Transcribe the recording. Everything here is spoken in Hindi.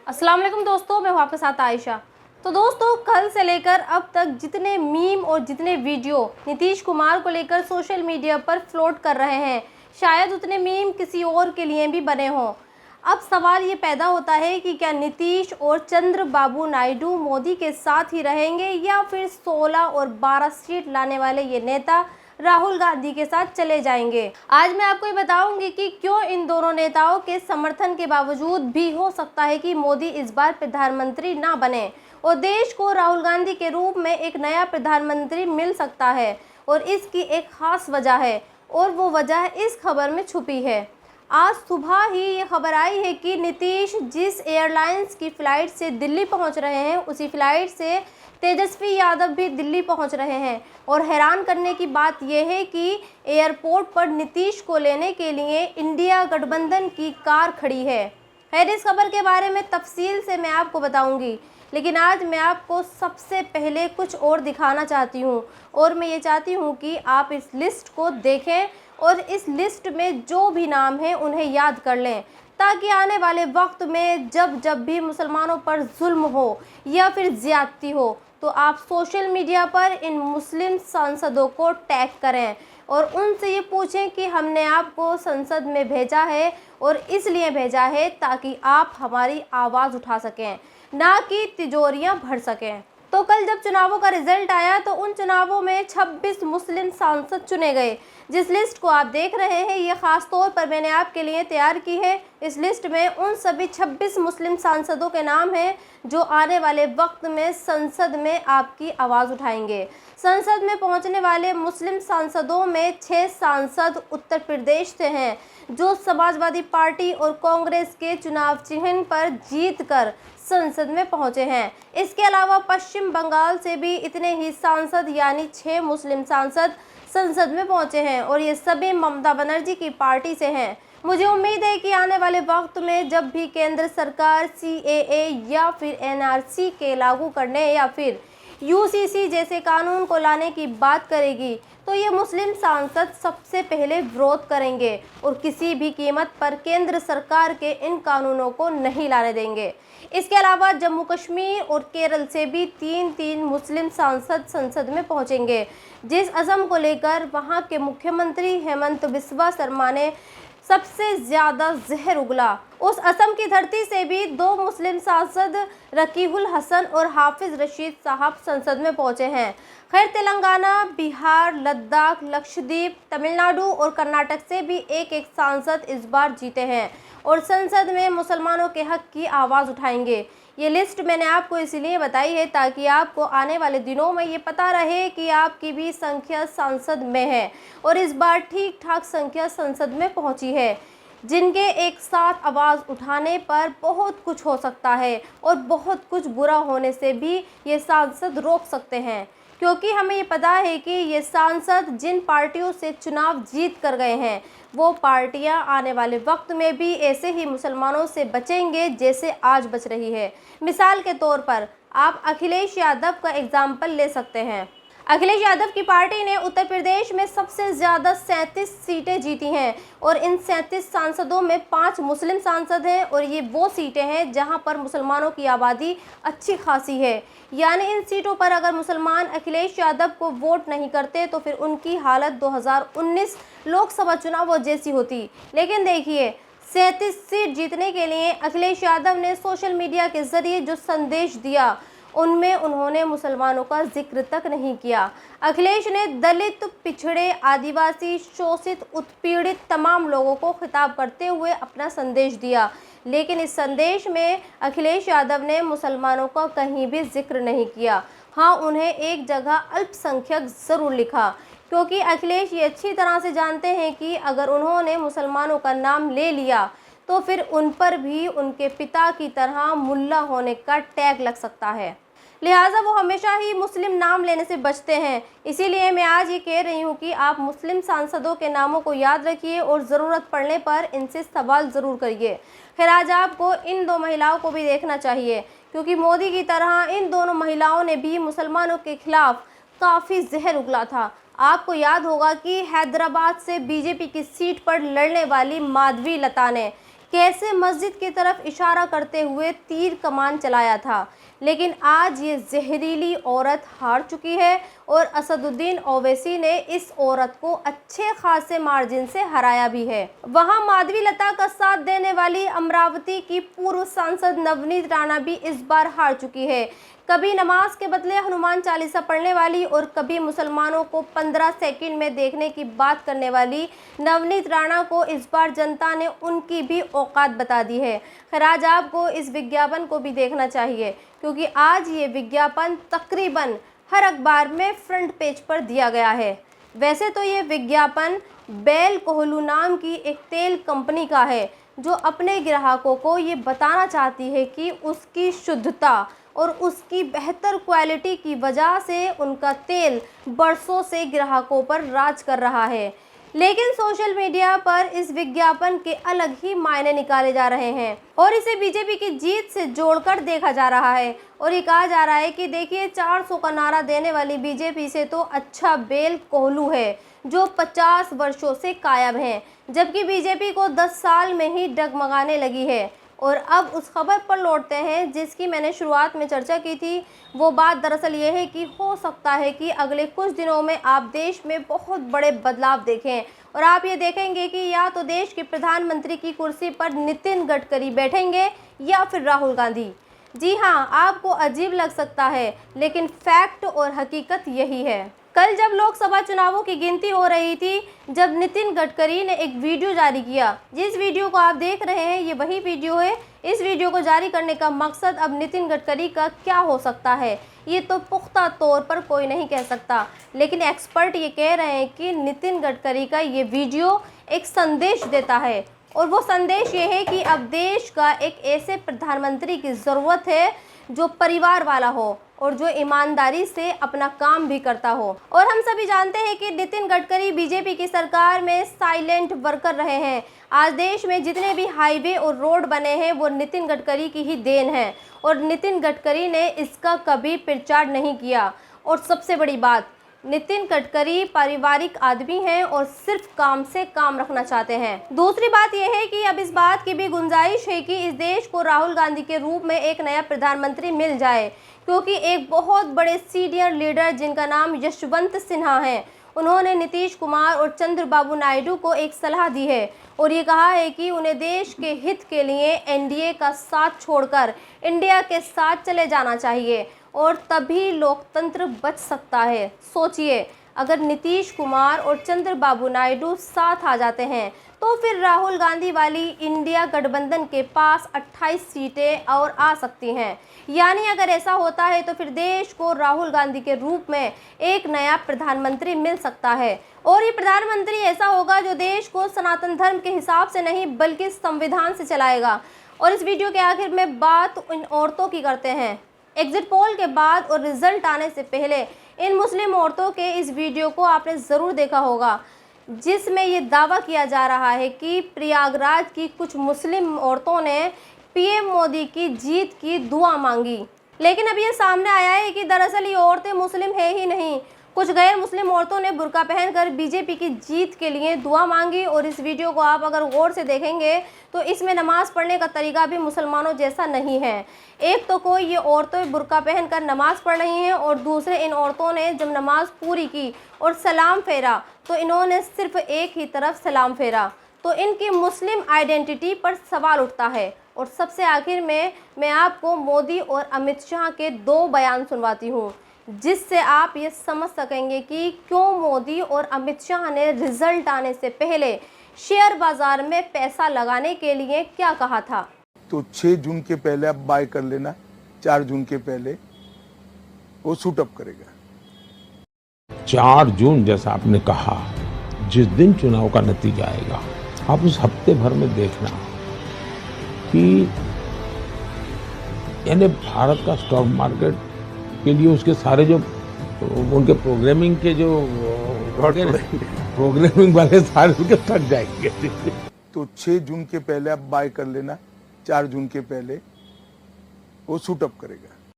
अस्सलाम वालेकुम दोस्तों, मैं हूँ आपके साथ आयशा। तो दोस्तों, कल से लेकर अब तक जितने मीम और जितने वीडियो नीतीश कुमार को लेकर सोशल मीडिया पर फ्लोट कर रहे हैं, शायद उतने मीम किसी और के लिए भी बने हों। अब सवाल ये पैदा होता है कि क्या नीतीश और चंद्रबाबू नायडू मोदी के साथ ही रहेंगे या फिर 16 और 12 सीट लाने वाले ये नेता राहुल गांधी के साथ चले जाएंगे। आज मैं आपको ये बताऊंगी कि क्यों इन दोनों नेताओं के समर्थन के बावजूद भी हो सकता है कि मोदी इस बार प्रधानमंत्री ना बने और देश को राहुल गांधी के रूप में एक नया प्रधानमंत्री मिल सकता है। और इसकी एक खास वजह है और वो वजह इस खबर में छुपी है। आज सुबह ही ये खबर आई है कि नीतीश जिस एयरलाइंस की फ़्लाइट से दिल्ली पहुंच रहे हैं, उसी फ्लाइट से तेजस्वी यादव भी दिल्ली पहुंच रहे हैं। और हैरान करने की बात यह है कि एयरपोर्ट पर नीतीश को लेने के लिए इंडिया गठबंधन की कार खड़ी है। खैर, इस खबर के बारे में तफसील से मैं आपको बताऊंगी, लेकिन आज मैं आपको सबसे पहले कुछ और दिखाना चाहती हूँ। और मैं ये चाहती हूँ कि आप इस लिस्ट को देखें और इस लिस्ट में जो भी नाम है उन्हें याद कर लें, ताकि आने वाले वक्त में जब भी मुसलमानों पर जुल्म हो या फिर ज़्यादती हो तो आप सोशल मीडिया पर इन मुस्लिम सांसदों को टैग करें और उनसे ये पूछें कि हमने आपको संसद में भेजा है और इसलिए भेजा है ताकि आप हमारी आवाज़ उठा सकें, ना कि तिजोरियां भर सकें। तो कल जब चुनावों का रिजल्ट आया तो उन चुनावों में 26 मुस्लिम सांसद चुने गए। जिस लिस्ट को आप देख रहे हैं ये ख़ास तौर पर मैंने आपके लिए तैयार की है। इस लिस्ट में उन सभी 26 मुस्लिम सांसदों के नाम हैं जो आने वाले वक्त में संसद में आपकी आवाज़ उठाएंगे। संसद में पहुंचने वाले मुस्लिम सांसदों में 6 सांसद उत्तर प्रदेश से हैं, जो समाजवादी पार्टी और कांग्रेस के चुनाव चिन्ह पर जीतकर संसद में पहुंचे हैं। इसके अलावा पश्चिम बंगाल से भी इतने ही सांसद यानी 6 मुस्लिम सांसद संसद में पहुंचे हैं और ये सभी ममता बनर्जी की पार्टी से हैं। मुझे उम्मीद है कि आने वाले वक्त में जब भी केंद्र सरकार CAA या फिर NRC के लागू करने या फिर UCC जैसे कानून को लाने की बात करेगी तो ये मुस्लिम सांसद सबसे पहले विरोध करेंगे और किसी भी कीमत पर केंद्र सरकार के इन कानूनों को नहीं लाने देंगे। इसके अलावा जम्मू कश्मीर और केरल से भी 3 मुस्लिम सांसद संसद में पहुंचेंगे। जिस अज़म को लेकर वहां के मुख्यमंत्री हेमंत बिस्वा शर्मा ने सबसे ज़्यादा जहर उगला, उस असम की धरती से भी 2 मुस्लिम सांसद रकीबुल हसन और हाफिज़ रशीद साहब संसद में पहुंचे हैं। खैर, तेलंगाना, बिहार, लद्दाख, लक्षद्वीप, तमिलनाडु और कर्नाटक से भी एक सांसद इस बार जीते हैं और संसद में मुसलमानों के हक की आवाज़ उठाएंगे। ये लिस्ट मैंने आपको इसलिए बताई है ताकि आपको आने वाले दिनों में ये पता रहे कि आपकी भी संख्या संसद में है और इस बार ठीक ठाक संख्या संसद में पहुंची है, जिनके एक साथ आवाज़ उठाने पर बहुत कुछ हो सकता है और बहुत कुछ बुरा होने से भी ये सांसद रोक सकते हैं। क्योंकि हमें ये पता है कि ये सांसद जिन पार्टियों से चुनाव जीत कर गए हैं वो पार्टियां आने वाले वक्त में भी ऐसे ही मुसलमानों से बचेंगे जैसे आज बच रही है। मिसाल के तौर पर आप अखिलेश यादव का एग्जाम्पल ले सकते हैं। अखिलेश यादव की पार्टी ने उत्तर प्रदेश में सबसे ज़्यादा 37 सीटें जीती हैं और इन 37 सांसदों में 5 मुस्लिम सांसद हैं और ये वो सीटें हैं जहां पर मुसलमानों की आबादी अच्छी खासी है। यानी इन सीटों पर अगर मुसलमान अखिलेश यादव को वोट नहीं करते तो फिर उनकी हालत 2019 लोकसभा चुनाव जैसी होती। लेकिन देखिए, 37 सीट जीतने के लिए अखिलेश यादव ने सोशल मीडिया के ज़रिए जो संदेश दिया उनमें उन्होंने मुसलमानों का जिक्र तक नहीं किया। अखिलेश ने दलित, पिछड़े, आदिवासी, शोषित, उत्पीड़ित तमाम लोगों को खिताब करते हुए अपना संदेश दिया, लेकिन इस संदेश में अखिलेश यादव ने मुसलमानों का कहीं भी जिक्र नहीं किया। हाँ, उन्हें एक जगह अल्पसंख्यक ज़रूर लिखा, क्योंकि अखिलेश ये अच्छी तरह से जानते हैं कि अगर उन्होंने मुसलमानों का नाम ले लिया तो फिर उन पर भी उनके पिता की तरह मुल्ला होने का टैग लग सकता है। लिहाजा वो हमेशा ही मुस्लिम नाम लेने से बचते हैं। इसीलिए मैं आज ये कह रही हूँ कि आप मुस्लिम सांसदों के नामों को याद रखिए और ज़रूरत पड़ने पर इनसे सवाल ज़रूर करिए। खैर, आज आपको इन 2 महिलाओं को भी देखना चाहिए, क्योंकि मोदी की तरह इन दोनों महिलाओं ने भी मुसलमानों के खिलाफ काफ़ी जहर उगला था। आपको याद होगा कि हैदराबाद से बीजेपी की सीट पर लड़ने वाली माधवी लता ने कैसे मस्जिद की तरफ इशारा करते हुए तीर कमान चलाया था। लेकिन आज ये जहरीली औरत हार चुकी है और असदुद्दीन ओवैसी ने इस औरत को अच्छे खासे मार्जिन से हराया भी है। वहाँ माधवीलता का साथ देने वाली अमरावती की पूर्व सांसद नवनीत राणा भी इस बार हार चुकी है। कभी नमाज के बदले हनुमान चालीसा पढ़ने वाली और कभी मुसलमानों को 15 सेकंड में देखने की बात करने वाली नवनीत राणा को इस बार जनता ने उनकी भी औकात बता दी है। खैर, आज आपको इस विज्ञापन को भी देखना चाहिए, क्योंकि आज ये विज्ञापन तकरीबन हर अखबार में फ्रंट पेज पर दिया गया है। वैसे तो ये विज्ञापन बेल कोहलू नाम की एक तेल कंपनी का है, जो अपने ग्राहकों को ये बताना चाहती है कि उसकी शुद्धता और उसकी बेहतर क्वालिटी की वजह से उनका तेल बरसों से ग्राहकों पर राज कर रहा है। लेकिन सोशल मीडिया पर इस विज्ञापन के अलग ही मायने निकाले जा रहे हैं और इसे बीजेपी की जीत से जोड़कर देखा जा रहा है। और ये कहा जा रहा है कि देखिए, 400 का नारा देने वाली बीजेपी से तो अच्छा बेल कोहलू है, जो 50 वर्षों से कायम है, जबकि बीजेपी को 10 साल में ही डगमगाने लगी है। और अब उस खबर पर लौटते हैं जिसकी मैंने शुरुआत में चर्चा की थी। वो बात दरअसल ये है कि हो सकता है कि अगले कुछ दिनों में आप देश में बहुत बड़े बदलाव देखें और आप ये देखेंगे कि या तो देश के प्रधानमंत्री की कुर्सी पर नितिन गडकरी बैठेंगे या फिर राहुल गांधी। जी हाँ, आपको अजीब लग सकता है, लेकिन फैक्ट और हकीकत यही है। कल जब लोकसभा चुनावों की गिनती हो रही थी, जब नितिन गडकरी ने एक वीडियो जारी किया, जिस वीडियो को आप देख रहे हैं ये वही वीडियो है। इस वीडियो को जारी करने का मकसद अब नितिन गडकरी का क्या हो सकता है, ये तो पुख्ता तौर पर कोई नहीं कह सकता, लेकिन एक्सपर्ट ये कह रहे हैं कि नितिन गडकरी का ये वीडियो एक संदेश देता है। और वो संदेश ये है कि अब देश का एक ऐसे प्रधानमंत्री की ज़रूरत है जो परिवार वाला हो और जो ईमानदारी से अपना काम भी करता हो। और हम सभी जानते हैं कि नितिन गडकरी बीजेपी की सरकार में साइलेंट वर्कर रहे हैं। आज देश में जितने भी हाईवे और रोड बने हैं वो नितिन गडकरी की ही देन है और नितिन गडकरी ने इसका कभी प्रचार नहीं किया। और सबसे बड़ी बात, नितिन गडकरी पारिवारिक आदमी हैं और सिर्फ काम से काम रखना चाहते हैं। दूसरी बात यह है कि अब इस बात की भी गुंजाइश है कि इस देश को राहुल गांधी के रूप में एक नया प्रधानमंत्री मिल जाए, क्योंकि एक बहुत बड़े सीनियर लीडर जिनका नाम यशवंत सिन्हा है, उन्होंने नीतीश कुमार और चंद्रबाबू नायडू को एक सलाह दी है और ये कहा है कि उन्हें देश के हित के लिए एनडीए का साथ छोड़कर इंडिया के साथ चले जाना चाहिए और तभी लोकतंत्र बच सकता है। सोचिए, अगर नीतीश कुमार और चंद्रबाबू नायडू साथ आ जाते हैं तो फिर राहुल गांधी वाली इंडिया गठबंधन के पास 28 सीटें और आ सकती हैं। यानी अगर ऐसा होता है तो फिर देश को राहुल गांधी के रूप में एक नया प्रधानमंत्री मिल सकता है और ये प्रधानमंत्री ऐसा होगा जो देश को सनातन धर्म के हिसाब से नहीं बल्कि संविधान से चलाएगा। और इस वीडियो के आखिर में बात इन औरतों की करते हैं। एग्जिट पोल के बाद और रिजल्ट आने से पहले इन मुस्लिम औरतों के इस वीडियो को आपने ज़रूर देखा होगा, जिसमें ये दावा किया जा रहा है कि प्रयागराज की कुछ मुस्लिम औरतों ने पीएम मोदी की जीत की दुआ मांगी। लेकिन अब ये सामने आया है कि दरअसल ये औरतें मुस्लिम है ही नहीं, कुछ गैर मुस्लिम औरतों ने बुर्का पहनकर बीजेपी की जीत के लिए दुआ मांगी। और इस वीडियो को आप अगर गौर से देखेंगे तो इसमें नमाज़ पढ़ने का तरीका भी मुसलमानों जैसा नहीं है। एक तो कोई ये औरतें बुर्का पहनकर नमाज़ पढ़ रही हैं और दूसरे इन औरतों ने जब नमाज़ पूरी की और सलाम फेरा तो इन्होंने सिर्फ एक ही तरफ सलाम फेरा, तो इनकी मुस्लिम आइडेंटिटी पर सवाल उठता है। और सबसे आखिर में मैं आपको मोदी और अमित शाह के 2 बयान सुनवाती हूँ, जिससे आप ये समझ सकेंगे कि क्यों मोदी और अमित शाह ने रिजल्ट आने से पहले शेयर बाजार में पैसा लगाने के लिए क्या कहा था। तो 6 जून के पहले आप बाय कर लेना, 4 जून के पहले वो शूट अप करेगा। 4 जून जैसा आपने कहा, जिस दिन चुनाव का नतीजा आएगा, आप उस हफ्ते भर में देखना कि यानी भारत का स्टॉक मार्केट के लिए उसके सारे जो उनके प्रोग्रामिंग के जो प्रोग्रामिंग वाले सारे उनके थक जाएंगे। तो 6 जून के पहले आप बाय कर लेना, 4 जून के पहले वो शूट अप करेगा।